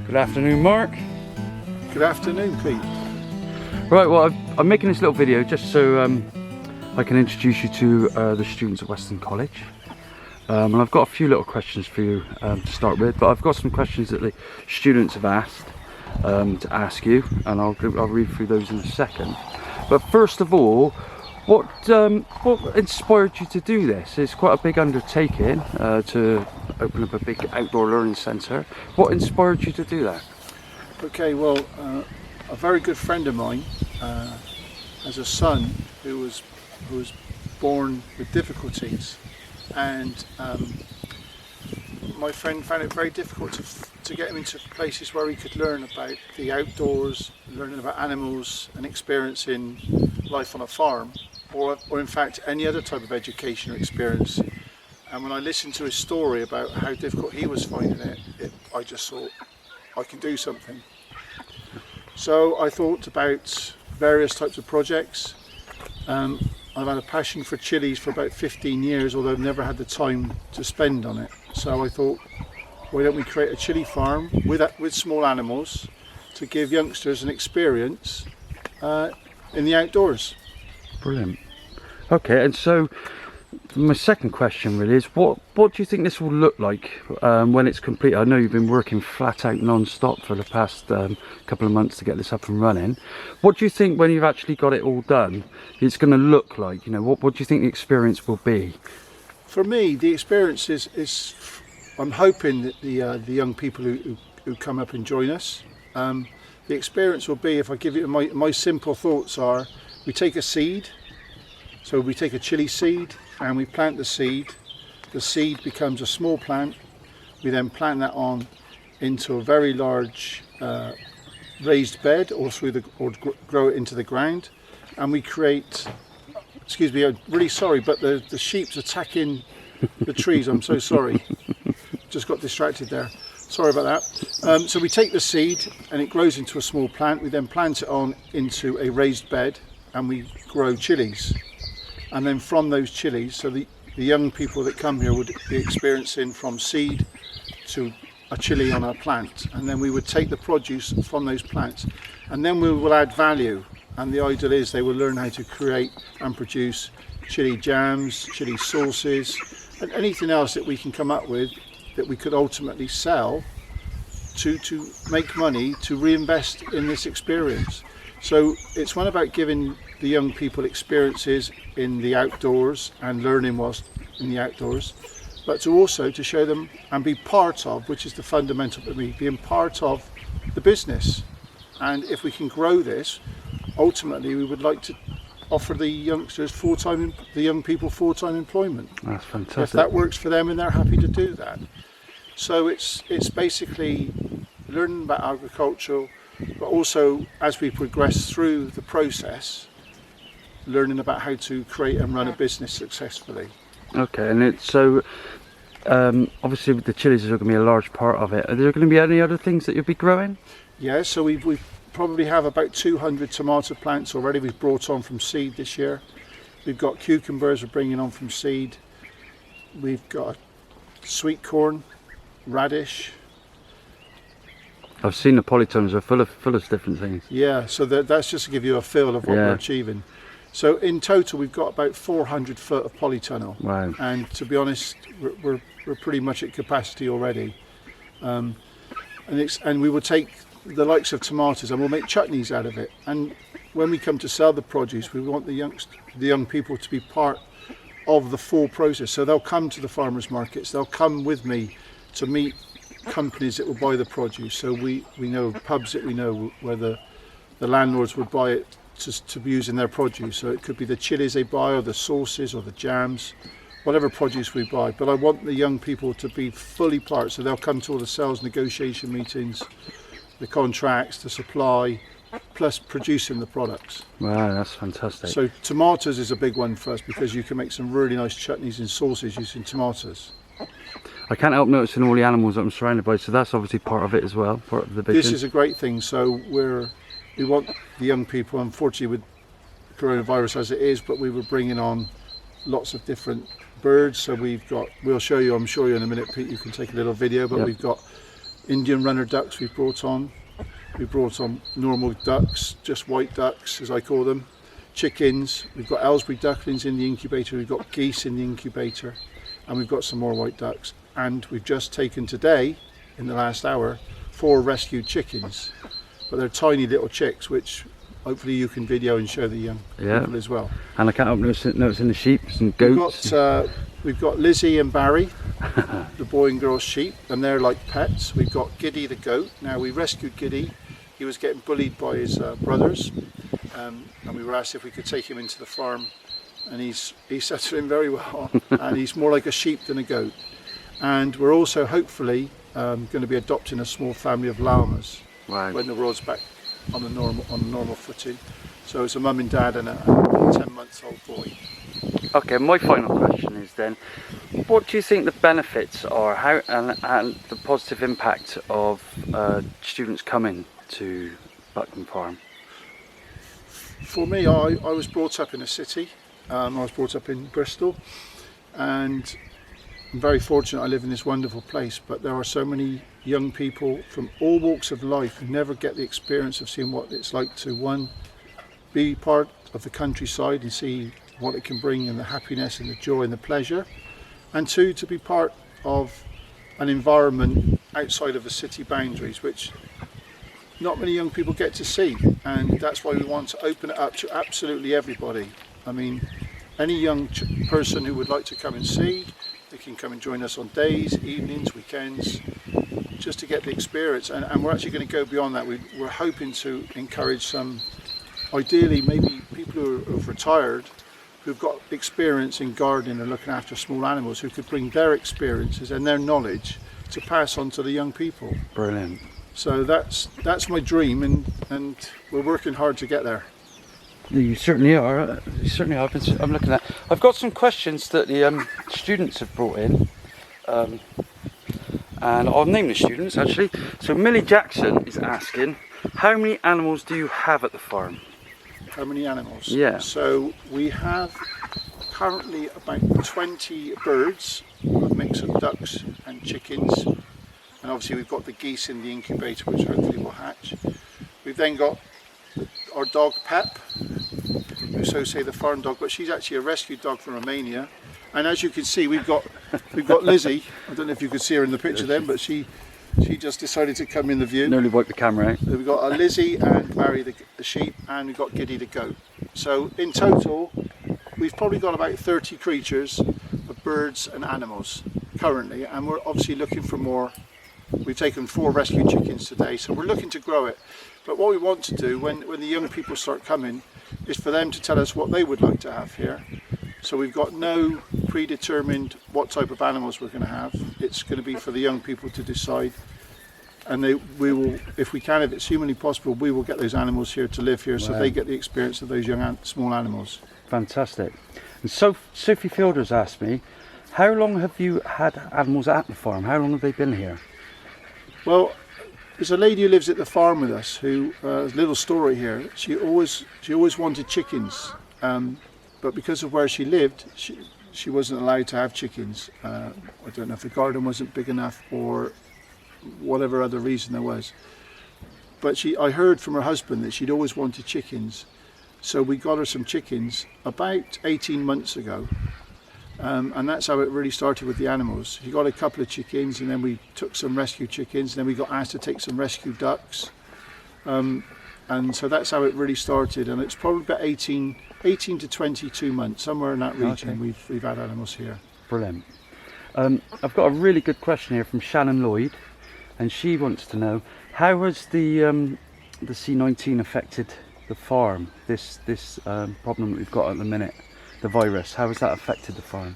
Good afternoon, Mark. Good afternoon, Pete. Right, well, I'm making this little video just so I can introduce you to the students at Weston College. And I've got a few little questions for you to start with, but I've got some questions that the students have asked to ask you, and I'll read through those in a second. But first of all, what inspired you to do this? It's quite a big undertaking to open up a big outdoor learning centre. What inspired you to do that? Okay, well, a very good friend of mine has a son who was born with difficulties, and my friend found it very difficult to get him into places where he could learn about the outdoors, learning about animals and experiencing life on a farm, or in fact any other type of education or experience. And when I listened to his story about how difficult he was finding it, I just thought, I can do something. So I thought about various types of projects. I've had a passion for chilies for about 15 years, although I've never had the time to spend on it. So I thought, why don't we create a chili farm with small animals to give youngsters an experience in the outdoors. Brilliant. Okay, and so my second question really is, what do you think this will look like when it's complete? I know you've been working flat out non-stop for the past couple of months to get this up and running. What do you think when you've actually got it all done it's going to look like? You know, what do you think the experience will be? For me, the experience is I'm hoping that the young people who come up and join us, the experience will be, if I give you my simple thoughts are, we take a seed, so we take a chili seed and we plant the seed becomes a small plant, we then plant that on into a very large raised bed or grow it into the ground, and we create, excuse me, I'm really sorry, but the sheep's attacking the trees, I'm so sorry, just got distracted there. Sorry about that. So we take the seed and it grows into a small plant. We then plant it on into a raised bed and we grow chilies. And then from those chilies, so the young people that come here would be experiencing from seed to a chili on a plant. And then we would take the produce from those plants and then we will add value. And the ideal is they will learn how to create and produce chili jams, chili sauces, and anything else that we can come up with that we could ultimately sell to make money to reinvest in this experience. So it's one about giving the young people experiences in the outdoors and learning whilst in the outdoors, but to show them and be part of, which is the fundamental for me, being part of the business. And if we can grow this, ultimately we would like to offer the youngsters the young people full-time employment. That's fantastic. If that works for them and they're happy to do that. So it's basically learning about agriculture, but also as we progress through the process, learning about how to create and run a business successfully. Okay, and it's so obviously the chilies are going to be a large part of it. Are there going to be any other things that you'll be growing? Yeah, so we probably have about 200 tomato plants already we've brought on from seed this year. We've got cucumbers we're bringing on from seed. We've got sweet corn, radish. I've seen the polytunnels are full of different things. Yeah, so that's just to give you a feel of what we're achieving. So in total we've got about 400 foot of polytunnel. Wow. And to be honest, we're pretty much at capacity already. And we will take the likes of tomatoes and we'll make chutneys out of it. And when we come to sell the produce, we want the young people to be part of the full process. So they'll come to the farmers markets, they'll come with me to meet companies that will buy the produce. So we know pubs that we know where the landlords would buy it to be using their produce. So it could be the chilies they buy or the sauces or the jams, whatever produce we buy. But I want the young people to be fully part, so they'll come to all the sales negotiation meetings, the contracts, the supply, plus producing the products. Wow, that's fantastic. So tomatoes is a big one for us because you can make some really nice chutneys and sauces using tomatoes. I can't help noticing all the animals that I'm surrounded by, so that's obviously part of it as well, part of the vision. This is a great thing. So we want the young people, unfortunately with coronavirus as it is, but we were bringing on lots of different birds. So we'll show you, I'm sure you in a minute, Pete, you can take a little video, but we've got Indian runner ducks we brought on. We brought on normal ducks, just white ducks as I call them. Chickens, we've got Aylesbury ducklings in the incubator, we've got geese in the incubator, and we've got some more white ducks. And we've just taken today, in the last hour, 4 rescued chickens. But they're tiny little chicks, which hopefully you can video and show the young people as well. And I can't help noticing the sheep and goats. We've got Lizzie and Barry, the boy and girl sheep, and they're like pets. We've got Giddy the goat. Now we rescued Giddy. He was getting bullied by his brothers, and we were asked if we could take him into the farm, and he's settled in very well, and he's more like a sheep than a goat. And we're also hopefully going to be adopting a small family of llamas when the world's back on a normal footing. So it's a mum and dad and a 10-month-old boy. Okay, my final question is then, what do you think the benefits are, and the positive impact of students coming to Butcombe Farm? For me, I was brought up in a city. I was brought up in Bristol, and I'm very fortunate I live in this wonderful place, but there are so many young people from all walks of life who never get the experience of seeing what it's like to, one, be part of the countryside and see what it can bring, and the happiness and the joy and the pleasure, and two, to be part of an environment outside of the city boundaries, which not many young people get to see. And that's why we want to open it up to absolutely everybody. I mean, any young person who would like to come and see, they can come and join us on days, evenings, weekends, just to get the experience. And we're actually going to go beyond that. We're hoping to encourage some, ideally maybe people who've retired, who've got experience in gardening and looking after small animals, who could bring their experiences and their knowledge to pass on to the young people. Brilliant. So that's my dream, and we're working hard to get there. You certainly are. You certainly are. I'm looking at. I've got some questions that the students have brought in, and I'll name the students actually. So Millie Jackson is asking, how many animals do you have at the farm? How many animals? Yeah. So we have currently about 20 birds, a mix of ducks and chickens, and obviously we've got the geese in the incubator, which hopefully will hatch. We've then got our dog Pep, who so say the farm dog, but she's actually a rescued dog from Romania. And as you can see, we've got Lizzie. I don't know if you could see her in the picture then, but she just decided to come in the view. Nearly wiped the camera out. We've got Lizzie and Barry the sheep, and we've got Giddy the goat. So in total, we've probably got about 30 creatures of birds and animals currently, and we're obviously looking for more. We've taken 4 rescued chickens today, so we're looking to grow it. But what we want to do when the young people start coming is for them to tell us what they would like to have here. So we've got no predetermined what type of animals we're going to have. It's going to be for the young people to decide, and we will, if we can, if it's humanly possible, we will get those animals here to live here, so they get the experience of those young small animals. Fantastic. And so Sophie Fielders asked me, how long have you had animals at the farm? How long have they been here? Well, there's a lady who lives at the farm with us who, a little story here, she always wanted chickens, but because of where she lived, she wasn't allowed to have chickens. I don't know if the garden wasn't big enough or whatever other reason there was. But I heard from her husband that she'd always wanted chickens, so we got her some chickens about 18 months ago. And that's how it really started with the animals. She got a couple of chickens, and then we took some rescue chickens, and then we got asked to take some rescue ducks. And so that's how it really started, and it's probably about 18 to 22 months, somewhere in that region. Okay. We've had animals here. Brilliant. I've got a really good question here from Shannon Lloyd, and she wants to know, how has the C19 affected the farm, this problem that we've got at the minute? The virus, how has that affected the farm?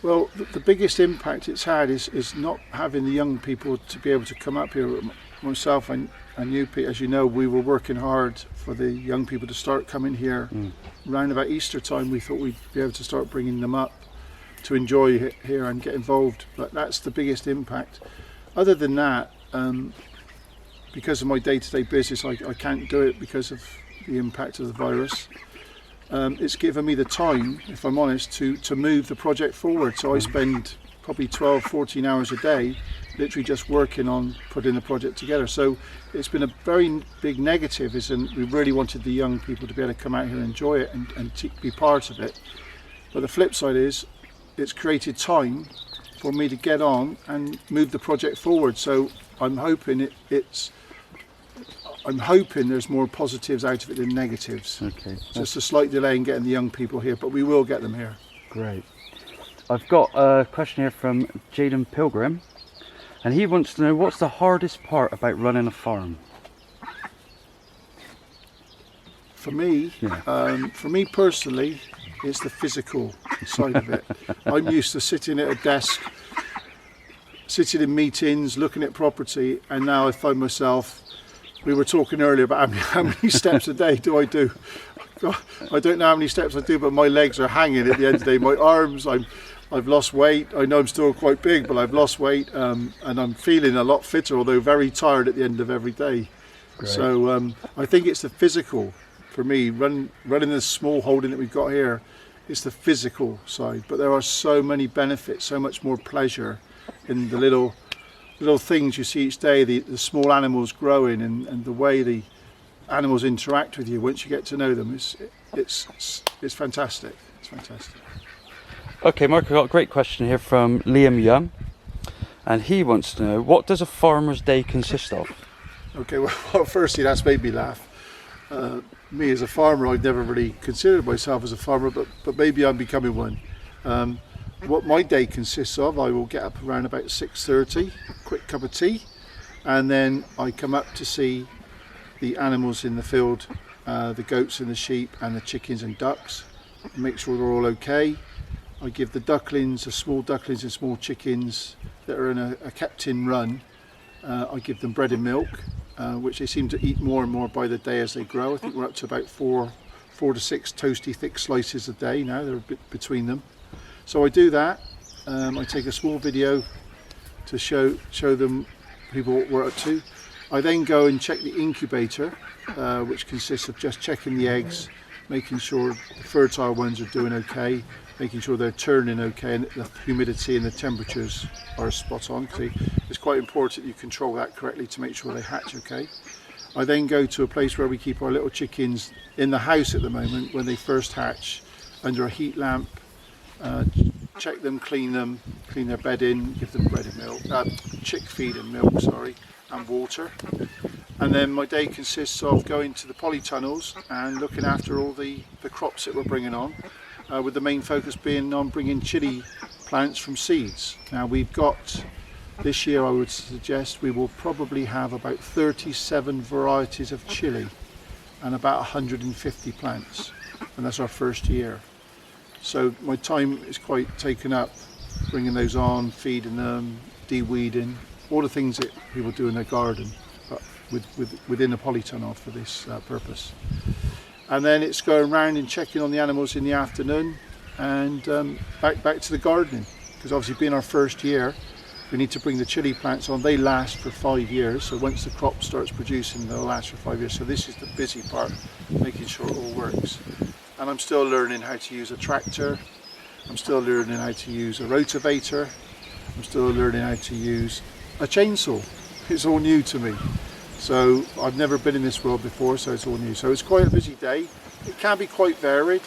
Well, the biggest impact it's had is not having the young people to be able to come up here. Myself and you, Pete, as you know, we were working hard for the young people to start coming here. Around about Easter time, we thought we'd be able to start bringing them up to enjoy here and get involved, but that's the biggest impact. Other than that, because of my day-to-day business, I can't do it because of the impact of the virus. It's given me the time, if I'm honest, to move the project forward. So I spend probably 12, 14 hours a day, literally just working on putting the project together. So it's been a very big negative, we really wanted the young people to be able to come out here and enjoy it and be part of it. But the flip side is, it's created time for me to get on and move the project forward. So I'm hoping there's more positives out of it than negatives. Okay. Just a slight delay in getting the young people here, but we will get them here. Great. I've got a question here from Jaden Pilgrim, and he wants to know, what's the hardest part about running a farm? For me, personally, it's the physical side of it. I'm used to sitting at a desk, sitting in meetings, looking at property, and now I find myself, we were talking earlier about how many steps a day do I do. God, I don't know how many steps I do, but my legs are hanging at the end of the day. My arms, I've lost weight. I know I'm still quite big, but I've lost weight, and I'm feeling a lot fitter, although very tired at the end of every day. Great. So I think it's the physical for me. Running this small holding that we've got here, it's the physical side. But there are so many benefits, so much more pleasure in the little things you see each day, the small animals growing, and the way the animals interact with you once you get to know them. It's fantastic. It's fantastic. Okay, Mark, I've got a great question here from Liam Young, and he wants to know, what does a farmer's day consist of? Okay, well firstly, that's made me laugh. Me as a farmer, I've never really considered myself as a farmer, but maybe I'm becoming one. What my day consists of, I will get up around about 6:30, quick cup of tea, and then I come up to see the animals in the field, the goats and the sheep and the chickens and ducks, make sure they're all okay. I give the ducklings, the small ducklings and small chickens that are in a kept-in run, I give them bread and milk, which they seem to eat more and more by the day as they grow. I think we're up to about four to six toasty thick slices a day now. They're a bit between them. So I do that. I take a small video to show them people what we're up to. I then go and check the incubator, which consists of just checking the eggs, making sure the fertile ones are doing okay, making sure they're turning okay, and the humidity and the temperatures are spot on. It's quite important you control that correctly to make sure they hatch okay. I then go to a place where we keep our little chickens in the house at the moment when they first hatch, under a heat lamp. Check them, clean their bedding, give them bread and milk, chick feed and milk, and water. And then my day consists of going to the polytunnels and looking after all the crops that we're bringing on, with the main focus being on bringing chilli plants from seeds. Now we've got, this year I would suggest we will probably have about 37 varieties of chilli and about 150 plants, and that's our first year. So my time is quite taken up bringing those on, feeding them, de-weeding, all the things that people do in their garden, but within a polytunnel for this purpose. And then it's going around and checking on the animals in the afternoon, and back to the gardening, because obviously being our first year, we need to bring the chilli plants on. They last for 5 years, so once the crop starts producing, they'll last for 5 years. So this is the busy part, making sure it all works. And I'm still learning how to use a tractor, I'm still learning how to use a rotavator, I'm still learning how to use a chainsaw. It's all new to me. So I've never been in this world before, so it's all new. So it's quite a busy day. It can be quite varied.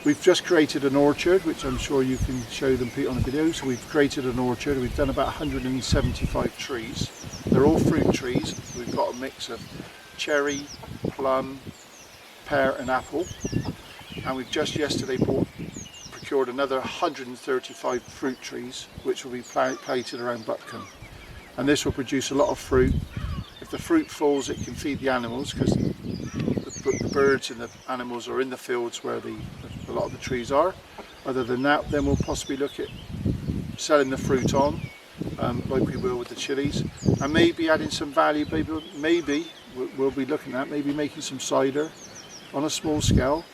We've just created an orchard, which I'm sure you can show them on the video. So we've created an orchard. We've done about 175 trees. They're all fruit trees. We've got a mix of cherry, plum, pear and apple. And we've just yesterday procured another 135 fruit trees, which will be planted around Butcombe. And this will produce a lot of fruit. If the fruit falls, it can feed the animals, because the birds and the animals are in the fields where a lot of the trees are. Other than that, then we'll possibly look at selling the fruit on, like we will with the chilies, and maybe adding some value. Maybe we'll be looking at maybe making some cider on a small scale.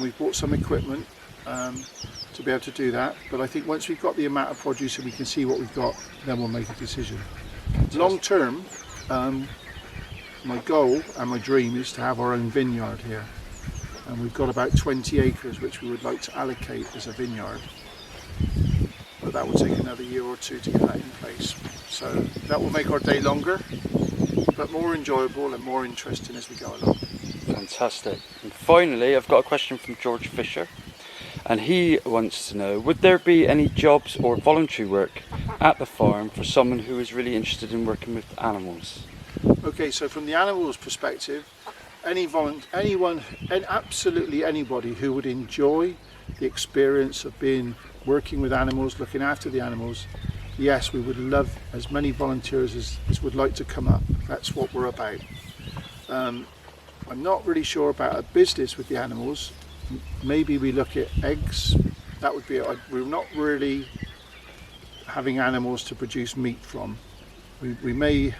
We've bought some equipment to be able to do that, but I think once we've got the amount of produce and we can see what we've got, then we'll make a decision. Long term, my goal and my dream is to have our own vineyard here, and we've got about 20 acres which we would like to allocate as a vineyard. but that will take another year or two to get that in place. So that will make our day longer, but more enjoyable and more interesting as we go along. Fantastic. And finally, I've got a question from George Fisher, and he wants to know, would there be any jobs or voluntary work at the farm for someone who is really interested in working with animals? Okay, so from the animals perspective, absolutely anybody who would enjoy the experience of working with animals, looking after the animals, yes, we would love as many volunteers as would like to come up. That's what we're about. I'm not really sure about a business with the animals. Maybe we look at eggs. That would be, we're not really having animals to produce meat from. We may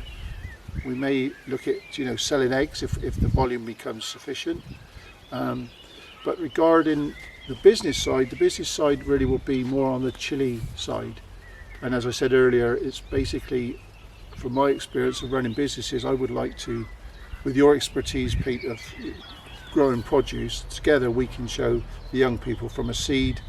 look at selling eggs if the volume becomes sufficient. But regarding the business side really will be more on the chili side. And as I said earlier, it's basically, from my experience of running businesses, I would like to, with your expertise, Pete, of growing produce, together we can show the young people from a seed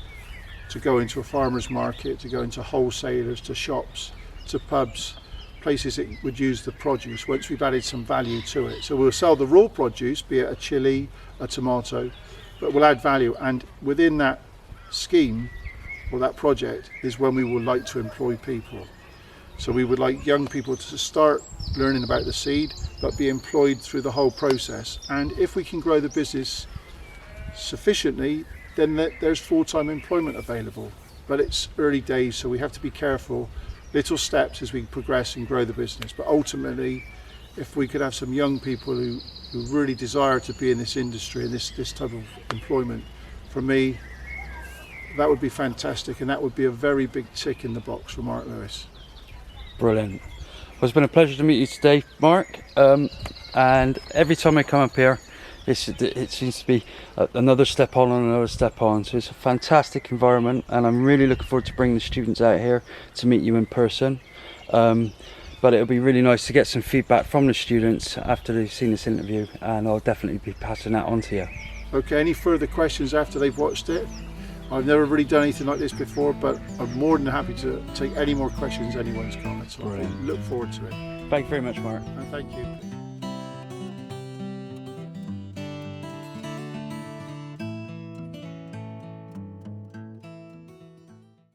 to go into a farmer's market, to go into wholesalers, to shops, to pubs, places that would use the produce once we've added some value to it. So we'll sell the raw produce, be it a chili, a tomato, but we'll add value, and within that scheme or that project is when we would like to employ people. So we would like young people to start learning about the seed but be employed through the whole process, and if we can grow the business sufficiently, then there's full-time employment available. But it's early days, so we have to be careful, little steps as we progress and grow the business. But ultimately, if we could have some young people who really desire to be in this industry and this type of employment, for me, that would be fantastic, and that would be a very big tick in the box for Mark Lewis. Brilliant. Well, it's been a pleasure to meet you today, Mark. And every time I come up here, it seems to be another step on and another step on. So it's a fantastic environment, and I'm really looking forward to bringing the students out here to meet you in person. But it'll be really nice to get some feedback from the students after they've seen this interview, and I'll definitely be passing that on to you. Okay, any further questions after they've watched it? I've never really done anything like this before, but I'm more than happy to take any more questions anyone's got. So I look forward to it. Thank you very much, Mark. And thank you.